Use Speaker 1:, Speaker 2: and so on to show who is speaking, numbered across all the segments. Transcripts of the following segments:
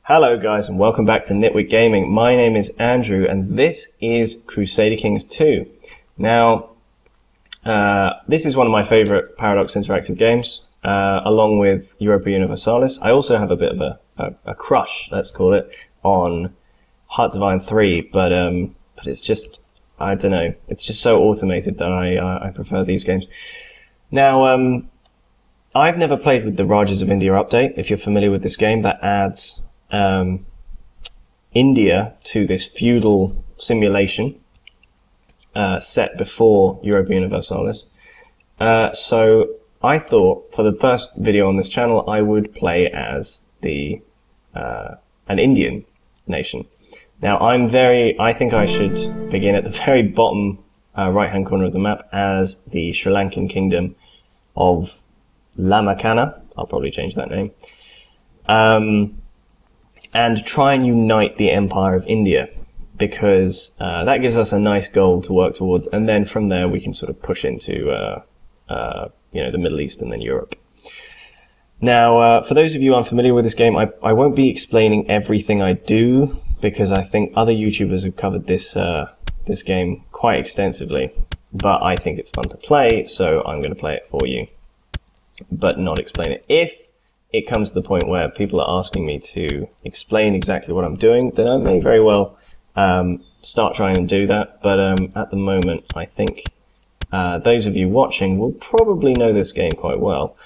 Speaker 1: Hello guys and welcome back to Nitwit Gaming. My name is Andrew and this is Crusader Kings 2. Now, this is one of my favourite Paradox Interactive games, along with Europa Universalis. I also have a bit of a crush, let's call it, on Hearts of Iron 3, but it's just, I don't know, it's just so automated that I prefer these games. Now, I've never played with the Rajas of India update. If you're familiar with this game, that adds India to this feudal simulation set before Europa Universalis. So I thought for the first video on this channel I would play as the an Indian nation. Now I think I should begin at the very bottom right hand corner of the map as the Sri Lankan kingdom of Lamakana. I'll probably change that name. And try and unite the Empire of India, because that gives us a nice goal to work towards, and then from there we can sort of push into you know, the Middle East and then Europe. Now, for those of you unfamiliar with this game, I won't be explaining everything I do, because I think other YouTubers have covered this this game quite extensively, but I think it's fun to play, so I'm going to play it for you, but not explain it. If it comes to the point where people are asking me to explain exactly what I'm doing, then I may very well start trying to do that. But at the moment, I think those of you watching will probably know this game quite well.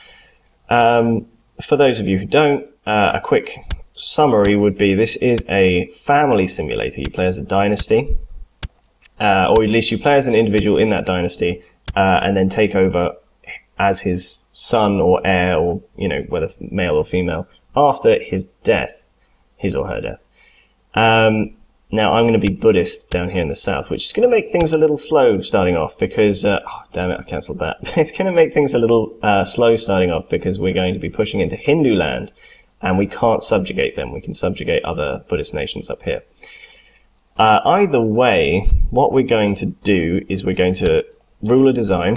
Speaker 1: For those of you who don't, a quick summary would be this is a family simulator. You play as a dynasty, or at least you play as an individual in that dynasty, and then take over as his son or heir, or, you know, whether male or female, after his death, his or her death. Now I'm going to be Buddhist down here in the south, which is going to make things a little slow starting off because, oh damn it, I cancelled that. It's going to make things a little slow starting off because we're going to be pushing into Hindu land, and we can't subjugate them. We can subjugate other Buddhist nations up here. Either way, what we're going to do is we're going to ruler design.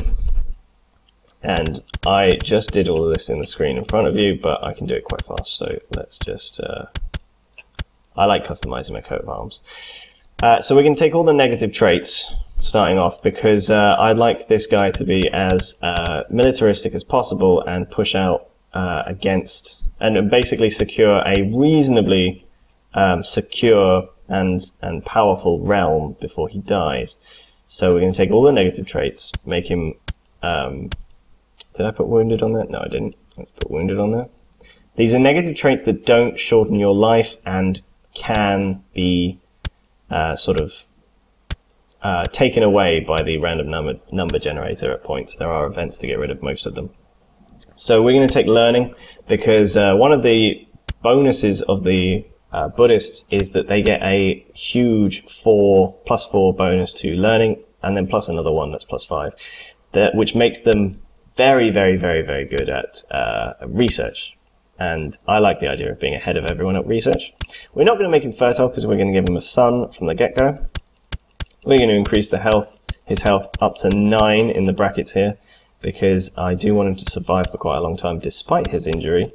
Speaker 1: And I just did all of this in the screen in front of you, but I can do it quite fast, so let's just... I like customizing my coat of arms. So we're going to take all the negative traits, starting off, because I'd like this guy to be as militaristic as possible and push out against, and basically secure a reasonably secure and powerful realm before he dies. So we're going to take all the negative traits, make him... did I put wounded on there? No, I didn't. Let's put wounded on there. These are negative traits that don't shorten your life and can be sort of taken away by the random number generator at points. There are events to get rid of most of them. So we're going to take learning, because one of the bonuses of the Buddhists is that they get a huge +4 bonus to learning, and then plus another one that's +5, which makes them very, very, very, very good at research. And I like the idea of being ahead of everyone at research. We're not going to make him fertile because we're going to give him a son from the get-go. We're going to increase his health up to 9 in the brackets here, because I do want him to survive for quite a long time despite his injury.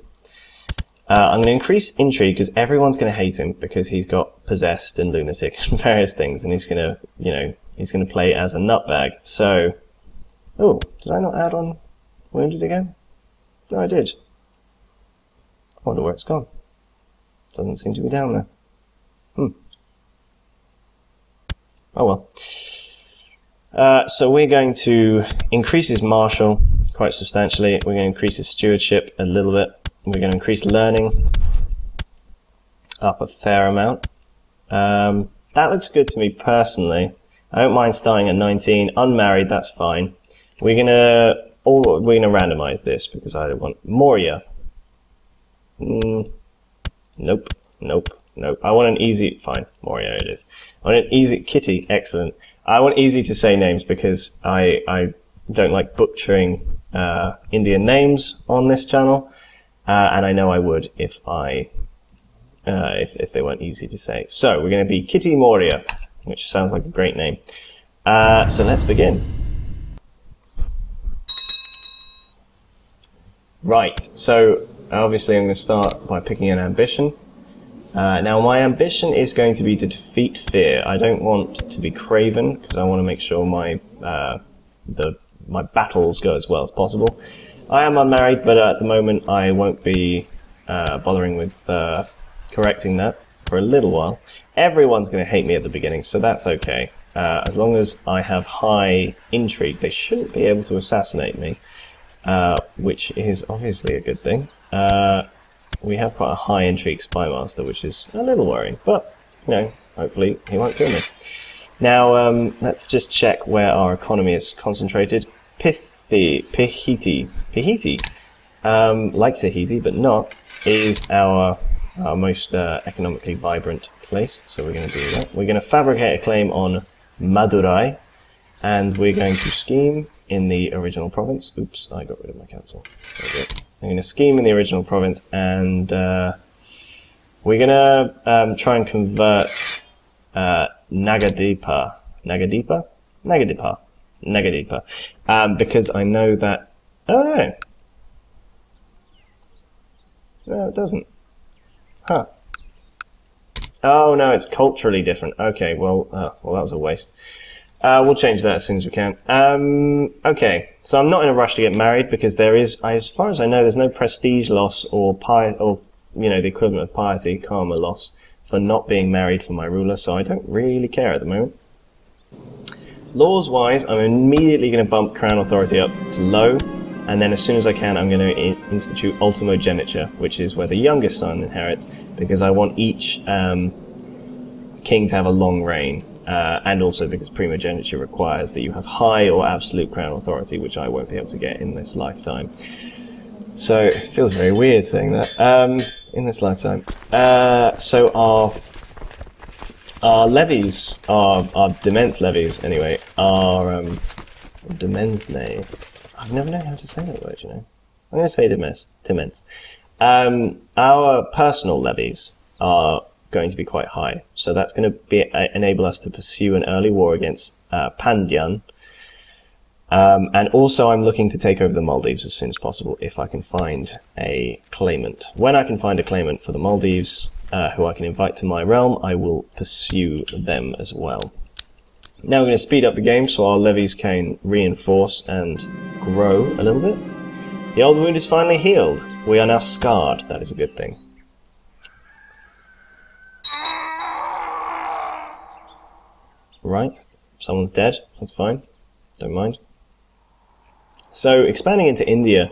Speaker 1: I'm going to increase intrigue because everyone's going to hate him because he's got possessed and lunatic and various things, and he's going to, you know, he's going to play as a nutbag. So, oh, did I not add on wounded again? No, I did. I wonder where it's gone. Doesn't seem to be down there. Oh well. So we're going to increase his martial quite substantially. We're going to increase his stewardship a little bit. We're going to increase learning up a fair amount. That looks good to me personally. I don't mind starting at 19. Unmarried, that's fine. We're gonna randomize this because I want Moria. Nope, nope, nope. I want an easy, fine, Moria it is. I want an easy, Kitty, excellent. I want easy to say names because I don't like butchering Indian names on this channel, and I know I would if if they weren't easy to say. So we're going to be Kitty Moria, which sounds like a great name. So let's begin. Right, so obviously I'm going to start by picking an ambition. Now my ambition is going to be to defeat fear. I don't want to be craven because I want to make sure my my battles go as well as possible. I am unmarried, but at the moment I won't be bothering with correcting that for a little while. Everyone's going to hate me at the beginning, so that's okay. As long as I have high intrigue, they shouldn't be able to assassinate me, which is obviously a good thing. We have quite a high intrigue spy master, which is a little worrying, but, you know, hopefully he won't kill me. Now, let's just check where our economy is concentrated. Pihiti, like Tahiti, but not, is our most economically vibrant place, so we're going to do that. We're going to fabricate a claim on Madurai, and we're going to scheme in the original province. Oops, I got rid of my cancel. There we go. I'm going to scheme in the original province, and we're going to try and convert Nagadipa, because I know that... Oh no! No, it doesn't. Huh. Oh no, it's culturally different. Okay, well, that was a waste. We'll change that as soon as we can. Okay, so I'm not in a rush to get married because there is, as far as I know, there's no prestige loss or you know, the equivalent of piety, karma loss, for not being married for my ruler, so I don't really care at the moment. Laws-wise, I'm immediately going to bump crown authority up to low, and then as soon as I can, I'm going to institute ultimogeniture, which is where the youngest son inherits, because I want each king to have a long reign. And also because primogeniture requires that you have high or absolute crown authority, which I won't be able to get in this lifetime. So it feels very weird saying that. In this lifetime. So our levies, our demesne levies anyway, are demesne. I've never known how to say that word, you know. I'm going to say demesne. Our personal levies are going to be quite high, so that's going to enable us to pursue an early war against Pandyan, and also I'm looking to take over the Maldives as soon as possible if I can find a claimant. When I can find a claimant for the Maldives who I can invite to my realm, I will pursue them as well. Now we're going to speed up the game so our levies can reinforce and grow a little bit. The old wound is finally healed. We are now scarred. That is a good thing. Right, someone's dead, that's fine, don't mind. So, expanding into India,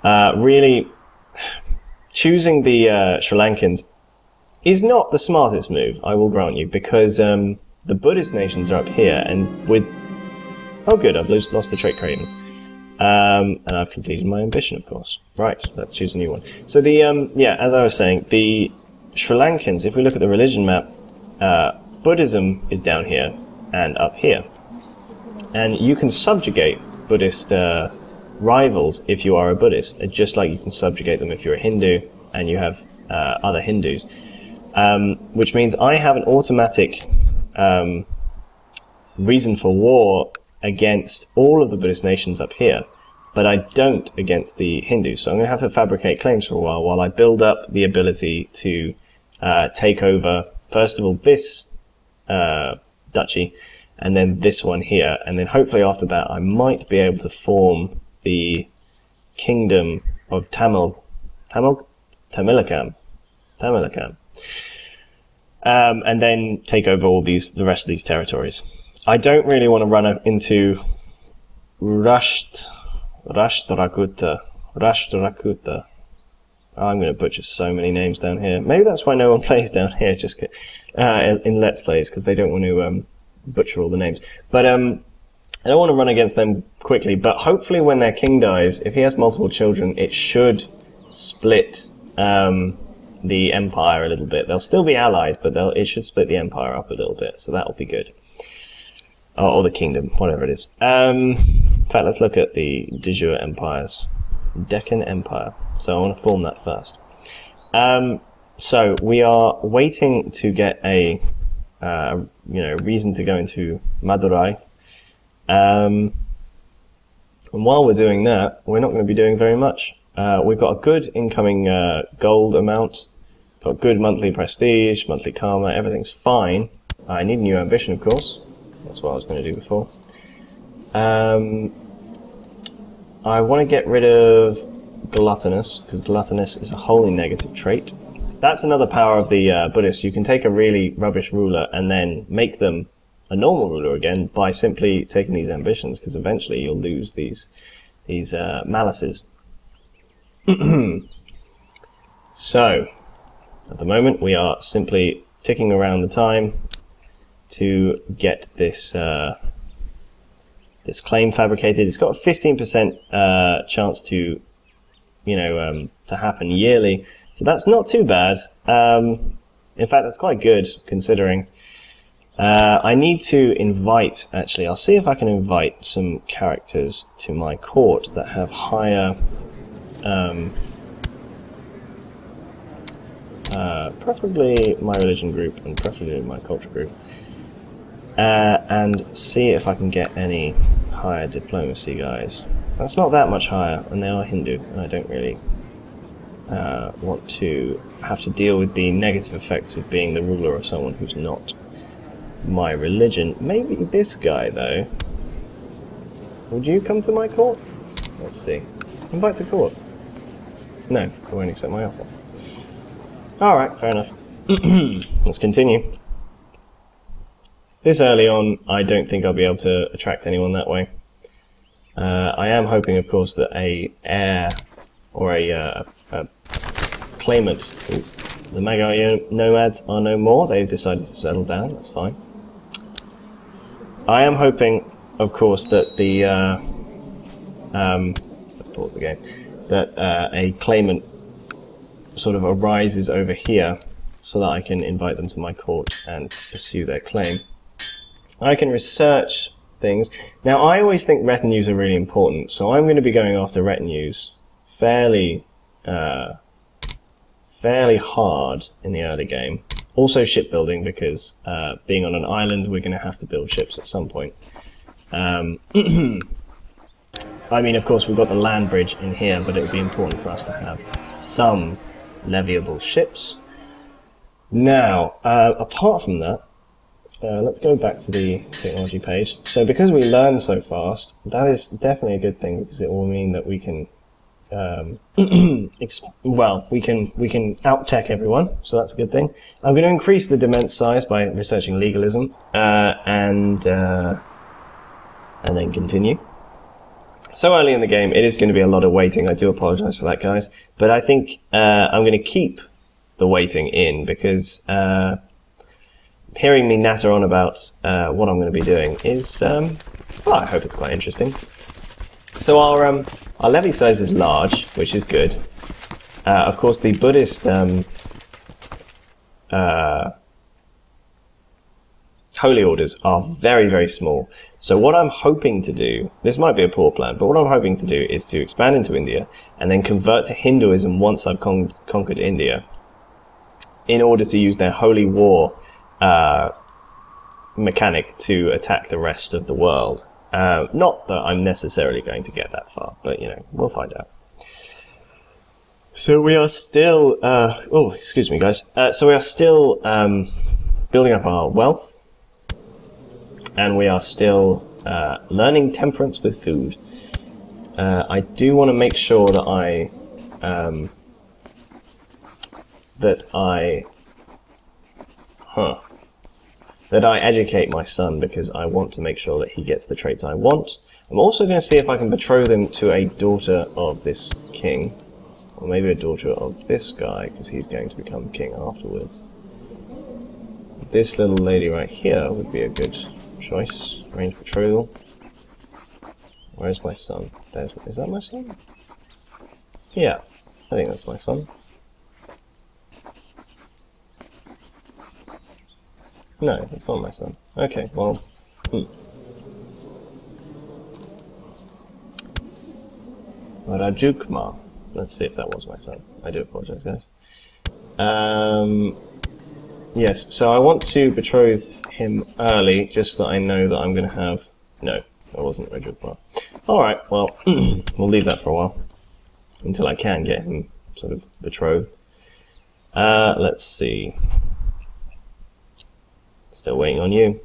Speaker 1: really, choosing the Sri Lankans is not the smartest move, I will grant you, because the Buddhist nations are up here, and with... Oh good, I've lost the trait craven. And I've completed my ambition, of course. Right, let's choose a new one. So the, yeah, as I was saying, the Sri Lankans, if we look at the religion map, Buddhism is down here and up here. And you can subjugate Buddhist rivals if you are a Buddhist, just like you can subjugate them if you're a Hindu and you have other Hindus. Which means I have an automatic reason for war against all of the Buddhist nations up here, but I don't against the Hindus. So I'm going to have to fabricate claims for a while I build up the ability to take over, first of all, this duchy, and then this one here, and then hopefully after that I might be able to form the kingdom of Tamilakam, and then take over all the rest of these territories. I don't really want to run into Rashtrakuta. I'm going to butcher so many names down here. Maybe that's why no one plays down here, just in Let's Plays, because they don't want to butcher all the names. But I don't want to run against them quickly, but hopefully when their king dies, if he has multiple children, it should split the empire a little bit. They'll still be allied, but it should split the empire up a little bit, so that'll be good. Or the kingdom, whatever it is. In fact, let's look at the de jure empires. Deccan Empire. So I want to form that first. So we are waiting to get a reason to go into Madurai. And while we're doing that, we're not going to be doing very much. We've got a good incoming gold amount, got good monthly prestige, monthly karma, everything's fine. I need a new ambition, of course. That's what I was going to do before. I want to get rid of gluttonous, because gluttonous is a wholly negative trait. That's another power of the Buddhists. You can take a really rubbish ruler and then make them a normal ruler again by simply taking these ambitions, because eventually you'll lose these malices. So, at the moment we are simply ticking around the time to get this this claim fabricated. It's got a 15% chance to, to happen yearly. So that's not too bad. In fact, that's quite good, considering. I need to invite, actually, I'll see if I can invite some characters to my court that have higher, preferably my religion group and preferably my culture group, and see if I can get any higher diplomacy guys. That's not that much higher, and they are Hindu, and I don't really want to have to deal with the negative effects of being the ruler of someone who's not my religion. Maybe this guy, though. Would you come to my court? Let's see. Invite to court. No, they won't accept my offer. Alright, fair enough. Let's continue. This early on, I don't think I'll be able to attract anyone that way. I am hoping, of course, that a heir or a claimant. The Madurai nomads are no more. They've decided to settle down. That's fine. I am hoping, of course, that the let's pause the game. That a claimant sort of arises over here, so that I can invite them to my court and pursue their claim. I can research things. Now, I always think retinues are really important, so I'm going to be going after retinues fairly hard in the early game. Also shipbuilding, because being on an island, we're going to have to build ships at some point. I mean, of course, we've got the land bridge in here, but it would be important for us to have some leviable ships. Now, apart from that, let's go back to the technology page. So because we learn so fast, that is definitely a good thing, because it will mean that we can well, we can out-tech everyone, so that's a good thing. I'm going to increase the demesne size by researching legalism, and then continue. So early in the game, it is going to be a lot of waiting. I do apologise for that, guys, but I think I'm going to keep the waiting in, because hearing me natter on about what I'm going to be doing is, well, I hope it's quite interesting. So our levy size is large, which is good. Of course, the Buddhist holy orders are very, very small. So what I'm hoping to do, this might be a poor plan, but what I'm hoping to do is to expand into India and then convert to Hinduism once I've conquered India, in order to use their holy war mechanic to attack the rest of the world. Not that I'm necessarily going to get that far, but, we'll find out. So we are still, oh, excuse me, guys. So we are still building up our wealth, and we are still learning temperance with food. I do want to make sure that that I educate my son, because I want to make sure that he gets the traits I want. I'm also going to see if I can betroth him to a daughter of this king, or maybe a daughter of this guy, because he's going to become king afterwards. This little lady right here would be a good choice. Arrange betrothal. Where's my son? Is that my son? Yeah, I think that's my son. No, that's not my son. Okay, well, Rajukma. Let's see if that was my son. I do apologize, guys. Yes, so I want to betroth him early, just so that I know that I'm going to have... No, that wasn't Rajukma. Alright, well, we'll leave that for a while, until I can get him sort of betrothed. Let's see. Still waiting on you.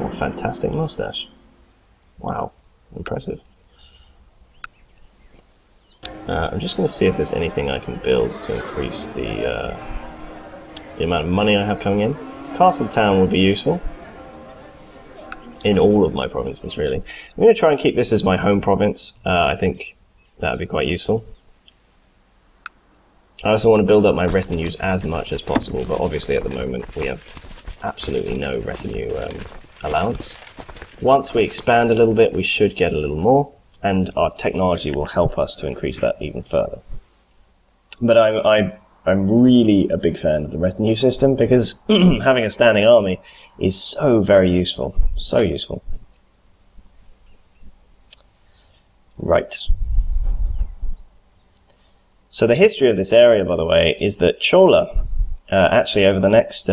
Speaker 1: Oh, fantastic mustache. Wow, impressive. I'm just going to see if there's anything I can build to increase the amount of money I have coming in. Castle Town would be useful. In all of my provinces, really. I'm going to try and keep this as my home province. I think that would be quite useful. I also want to build up my retinues as much as possible, but obviously at the moment we have absolutely no retinue allowance. Once we expand a little bit, we should get a little more, and our technology will help us to increase that even further. But I'm really a big fan of the retinue system, because having a standing army is so very useful. So useful. Right. So the history of this area, by the way, is that Chola, actually over the next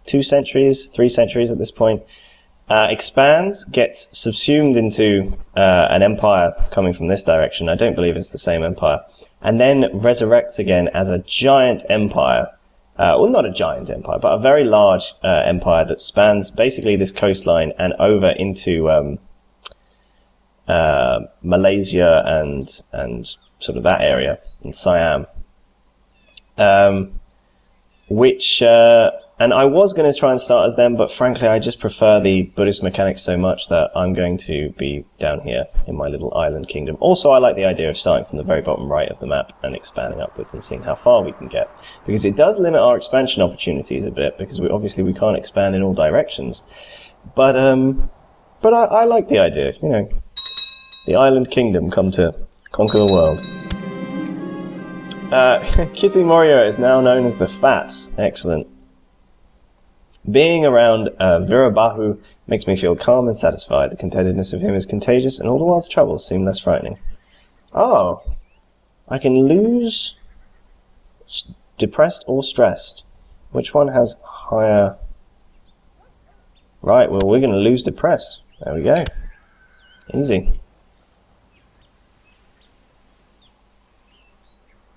Speaker 1: 2 centuries, 3 centuries at this point, expands, gets subsumed into an empire coming from this direction. I don't believe it's the same empire. And then resurrects again as a giant empire. Well, not a giant empire, but a very large empire that spans basically this coastline and over into Malaysia and sort of that area in Siam. And I was going to try and start as them, but frankly I just prefer the Buddhist mechanics so much that I'm going to be down here in my little island kingdom. Also, I like the idea of starting from the very bottom right of the map and expanding upwards and seeing how far we can get. Because it does limit our expansion opportunities a bit, because we can't expand in all directions. But I like the idea, you know. The island kingdom come to conquer the world. Kitty Morio is now known as the Fat. Excellent. Being around Virabahu makes me feel calm and satisfied. The contentedness of him is contagious, and all the world's troubles seem less frightening. Oh, I can lose depressed or stressed. Which one has higher? Right, well, we're going to lose depressed. There we go. Easy.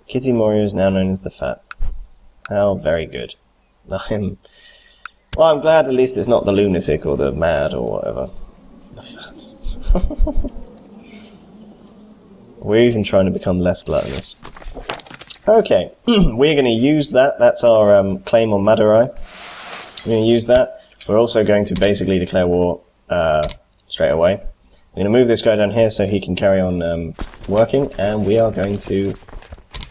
Speaker 1: Kitty Morio is now known as the Fat. How very good. Well, I'm glad at least it's not the lunatic or the mad or whatever. The Fat. We're even trying to become less gluttonous. Okay, we're going to use that. That's our claim on Madurai. We're going to use that. We're also going to basically declare war straight away. We're going to move this guy down here so he can carry on working, and we are going to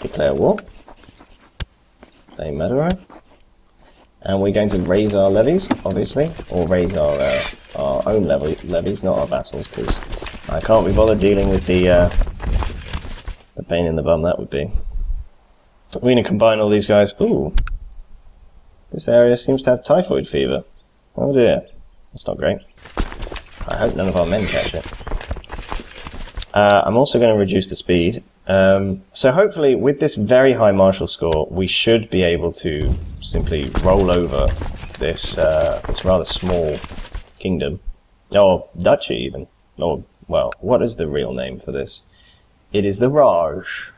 Speaker 1: declare war. Claim Madurai. And we're going to raise our levies, obviously, or raise our own levies, not our vassals, because I can't be bothered dealing with the pain in the bum that would be. We're going to combine all these guys. Ooh, this area seems to have typhoid fever. Oh dear, that's not great. I hope none of our men catch it. I'm also going to reduce the speed. So hopefully with this very high martial score, we should be able to simply roll over this this rather small kingdom, or duchy even, or, well, what is the real name for this? It is the Raj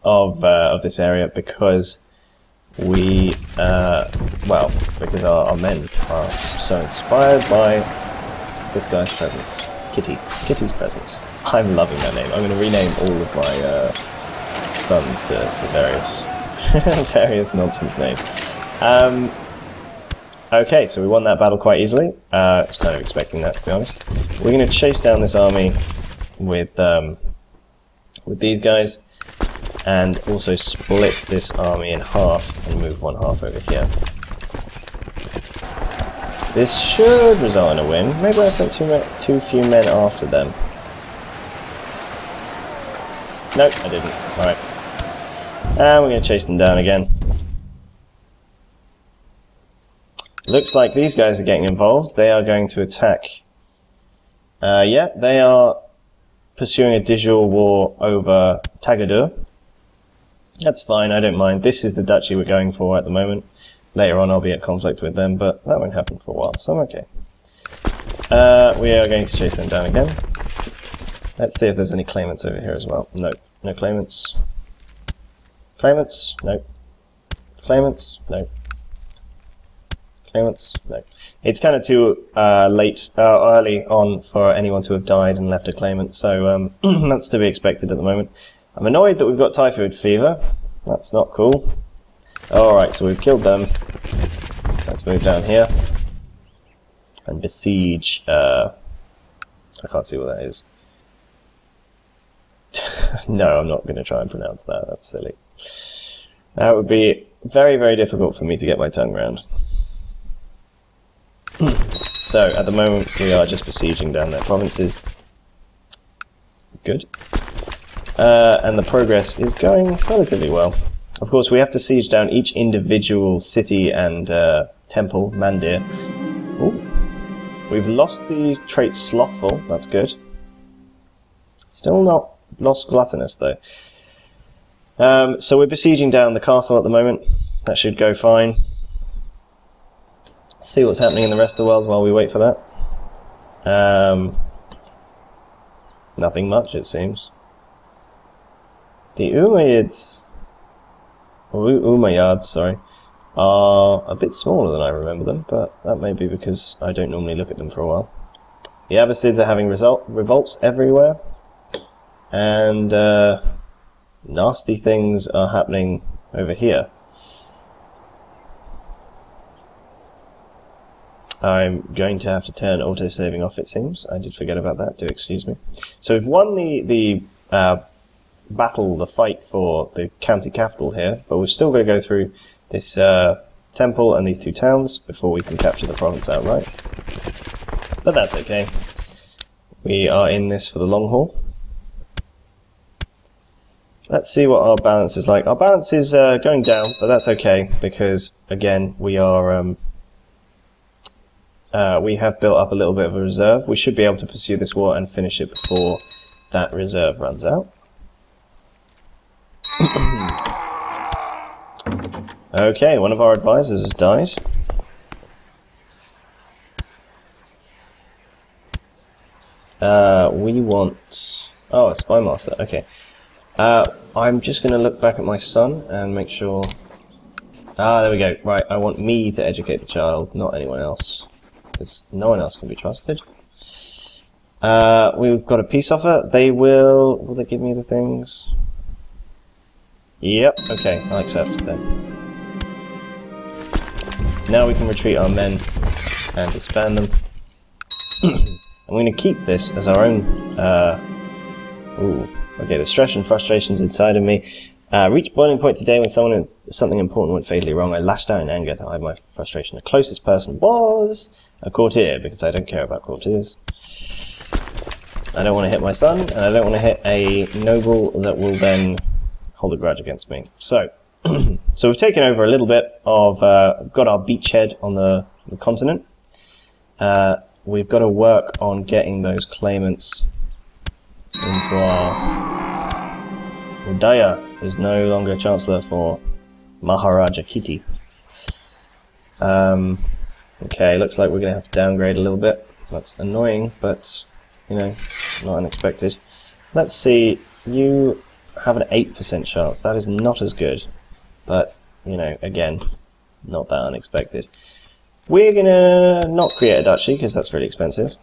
Speaker 1: of this area, because we, because our men are so inspired by this guy's presence. Kitty's presence. I'm loving that name. I'm going to rename all of my sons to various various nonsense names. Okay, so we won that battle quite easily. I was kind of expecting that, to be honest. We're going to chase down this army with these guys, and also split this army in half and move one half over here. This should result in a win. Maybe I sent too few men after them. Nope, I didn't. Alright. And we're going to chase them down again. Looks like these guys are getting involved. They are going to attack. Yeah, they are pursuing a de jure war over Tagadur. That's fine, I don't mind. This is the duchy we're going for at the moment. Later on I'll be at conflict with them, but that won't happen for a while, so I'm okay. We are going to chase them down again. Let's see if there's any claimants over here as well. Nope. No claimants. Claimants? No. Claimants? No. Claimants? No. It's kind of too early on for anyone to have died and left a claimant, so that's to be expected at the moment. I'm annoyed that we've got typhoid fever. That's not cool. Alright, so we've killed them. Let's move down here and besiege. I can't see what that is. No, I'm not going to try and pronounce that. That's silly. That would be very, very difficult for me to get my tongue around. So, at the moment, we are just besieging down their provinces. Good. And the progress is going relatively well. Of course, we have to siege down each individual city and temple, Mandir. Ooh. We've lost the trait Slothful, that's good. Still not lost Gluttonous, though. So we're besieging down the castle at the moment. That should go fine. Let's see what's happening in the rest of the world while we wait for that. Nothing much, it seems. The Umayyads, sorry, are a bit smaller than I remember them, but that may be because I don't normally look at them for a while. The Abbasids are having revolts everywhere, and nasty things are happening over here. I'm going to have to turn auto-saving off, it seems. I did forget about that, do excuse me. So we've won the fight for the county capital here, but we've still got to go through this temple and these two towns before we can capture the province outright. But that's okay. We are in this for the long haul. Let's see what our balance is like. Our balance is going down, but that's okay, because, again, we are... we have built up a little bit of a reserve. We should be able to pursue this war and finish it before that reserve runs out. Okay, one of our advisors has died. We want... Oh, a spy master, okay. I'm just going to look back at my son and make sure... Ah, there we go. Right, I want me to educate the child, not anyone else. Because no one else can be trusted. We've got a peace offer. They will... Will they give me the things? Yep, okay, I'll accept then. So now we can retreat our men and disband them. I'm going to keep this as our own... Ooh, okay, the stress and frustrations inside of me. Reached boiling point today when something important went fatally wrong. I lashed out in anger to hide my frustration. The closest person was a courtier, because I don't care about courtiers. I don't want to hit my son, and I don't want to hit a noble that will then hold a grudge against me. So, so we've taken over a little bit of, got our beachhead on the continent. We've got to work on getting those claimants into our... Udaya is no longer Chancellor for Maharaja Kitty. Okay, looks like we're going to have to downgrade a little bit. That's annoying, but, you know, not unexpected. Let's see, you have an 8% chance. That is not as good, but, you know, again, not that unexpected. We're going to not create a duchy, because that's really expensive.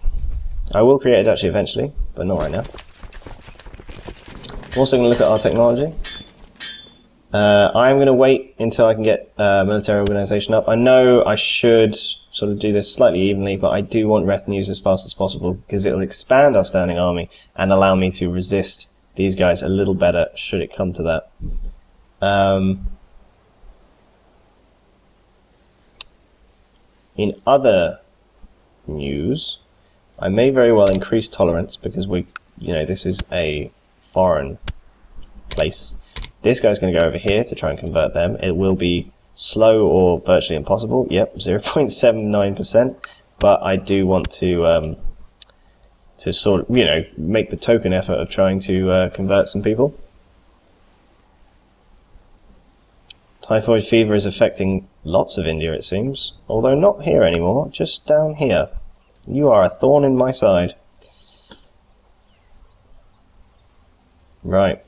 Speaker 1: I will create a duchy eventually, but not right now. I'm also going to look at our technology. I'm going to wait until I can get military organization up. I know I should sort of do this slightly evenly, but I do want retinues as fast as possible, because it'll expand our standing army and allow me to resist these guys a little better, should it come to that. In other news, I may very well increase tolerance, because this is a foreign place. This guy's going to go over here to try and convert them. It will be slow or virtually impossible. Yep, 0.79%. But I do want to sort of, make the token effort of trying to convert some people. Typhoid fever is affecting lots of India, it seems. Although not here anymore, just down here. You are a thorn in my side. Right.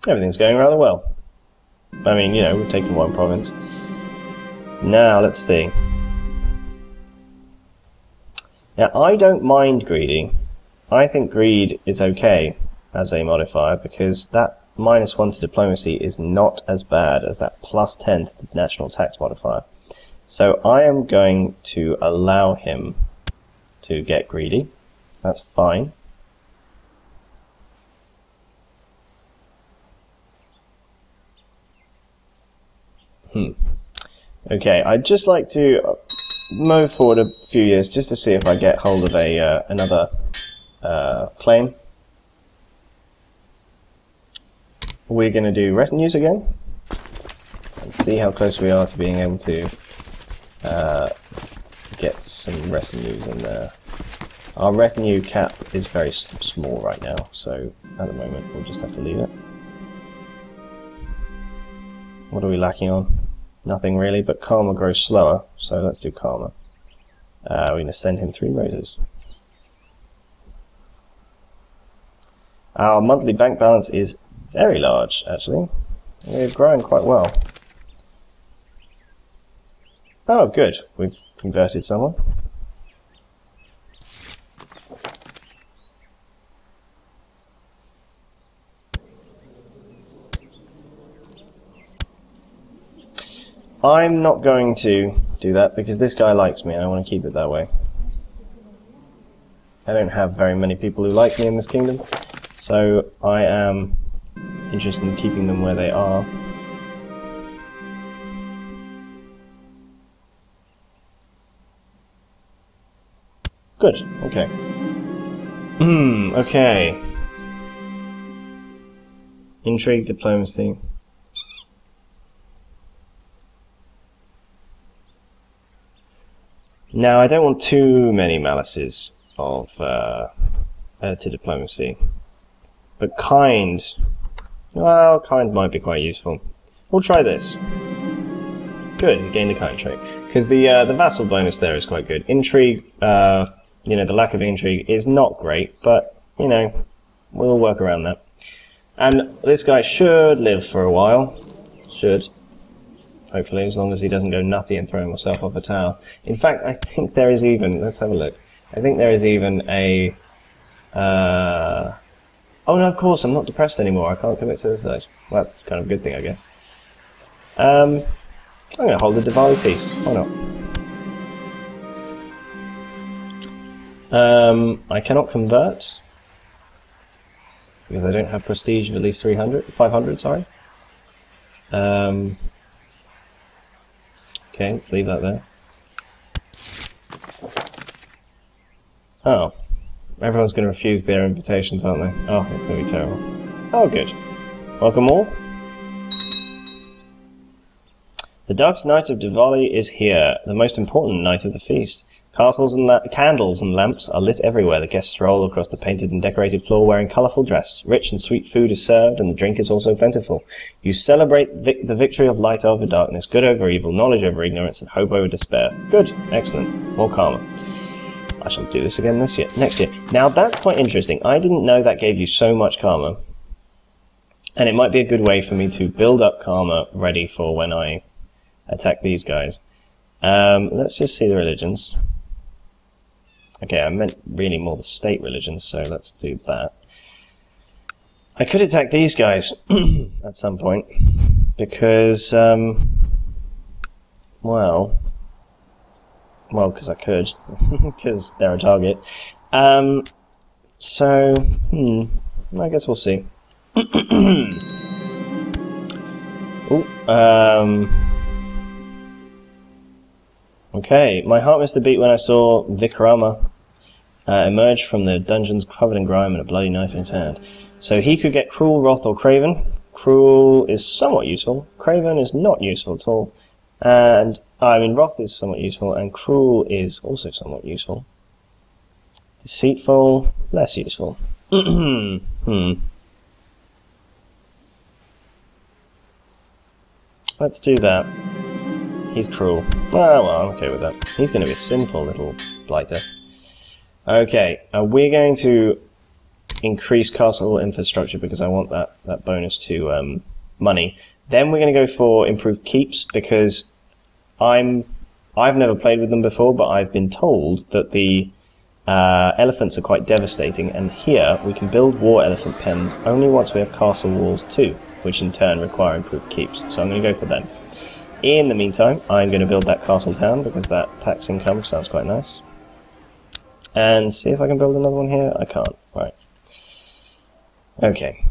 Speaker 1: Everything's going rather well. I mean, you know, we've taken one province. Now, let's see. Now, I don't mind greedy. I think greed is okay as a modifier because that -1 to diplomacy is not as bad as that +10 to the national tax modifier. So I am going to allow him to get greedy. That's fine. Okay, I'd just like to move forward a few years just to see if I get hold of a another claim. We're going to do retinues again and see how close we are to being able to get some retinues in there. Our retinue cap is very small right now, so at the moment we'll just have to leave it. What are we lacking on? Nothing really, but karma grows slower, so let's do karma. We're going to send him 3 roses. Our monthly bank balance is very large, actually. We're growing quite well. Oh, good. We've converted someone. I'm not going to do that because this guy likes me and I want to keep it that way. I don't have very many people who like me in this kingdom, so I am interested in keeping them where they are. Good, okay. Okay. Intrigue, diplomacy. Now, I don't want too many malices of to diplomacy, but kind, well, kind might be quite useful. We'll try this. Good, we gained a kind trait, because the vassal bonus there is quite good. Intrigue, you know, the lack of intrigue is not great, but you know, we'll work around that. And this guy should live for a while. Should. Hopefully, as long as he doesn't go nutty and throw himself off a tower. In fact, I think there is even, let's have a look. I think there is even a, oh no, of course, I'm not depressed anymore. I can't commit suicide. Well, that's kind of a good thing, I guess. I'm going to hold the Diwali feast. Why not? I cannot convert because I don't have prestige of at least 500, sorry. Okay, let's leave that there. Oh. Everyone's going to refuse their invitations, aren't they? Oh, it's going to be terrible. Oh, good. Welcome all. The darkest night of Diwali is here, the most important night of the feast. Candles and lamps are lit everywhere. The guests stroll across the painted and decorated floor wearing colourful dress. Rich and sweet food is served, and the drink is also plentiful. You celebrate the victory of light over darkness, good over evil, knowledge over ignorance, and hope over despair. Good. Excellent. More karma. I shall do this again next year. Now, that's quite interesting. I didn't know that gave you so much karma. And it might be a good way for me to build up karma ready for when I attack these guys. Let's just see the religions. Okay, I meant really more the state religions, so let's do that. I could attack these guys at some point, because, well, because I could, because they're a target. So, I guess we'll see. Okay, my heart missed a beat when I saw Vikrama emerge from the dungeons covered in grime and a bloody knife in his hand. So he could get Cruel, Wrath, or Craven. Cruel is somewhat useful. Craven is not useful at all. And, I mean, Wrath is somewhat useful, and Cruel is also somewhat useful. Deceitful, less useful. Let's do that. He's cruel. Well, I'm okay with that. He's going to be a sinful little blighter. Okay, we're going to increase castle infrastructure because I want that bonus to money. Then we're going to go for improved keeps because I've never played with them before, but I've been told that the elephants are quite devastating, and here we can build war elephant pens only once we have castle walls too, which in turn require improved keeps. So I'm going to go for them. In the meantime, I'm going to build that castle town because that tax income sounds quite nice. And see if I can build another one here. I can't. Right. Okay.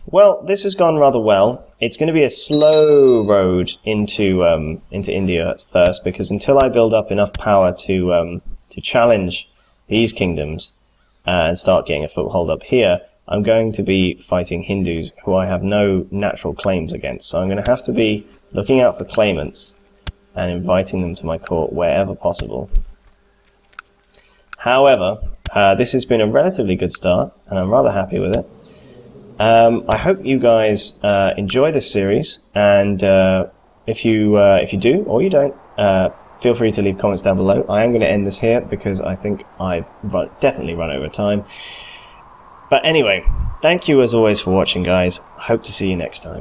Speaker 1: Well, this has gone rather well. It's going to be a slow road into India at first, because until I build up enough power to challenge these kingdoms and start getting a foothold up here, I'm going to be fighting Hindus who I have no natural claims against. So I'm going to have to be looking out for claimants and inviting them to my court wherever possible. However, this has been a relatively good start, and I'm rather happy with it. I hope you guys enjoy this series, and if you do or you don't, feel free to leave comments down below. I am going to end this here because I think I've definitely run over time. But anyway, thank you as always for watching, guys. I hope to see you next time.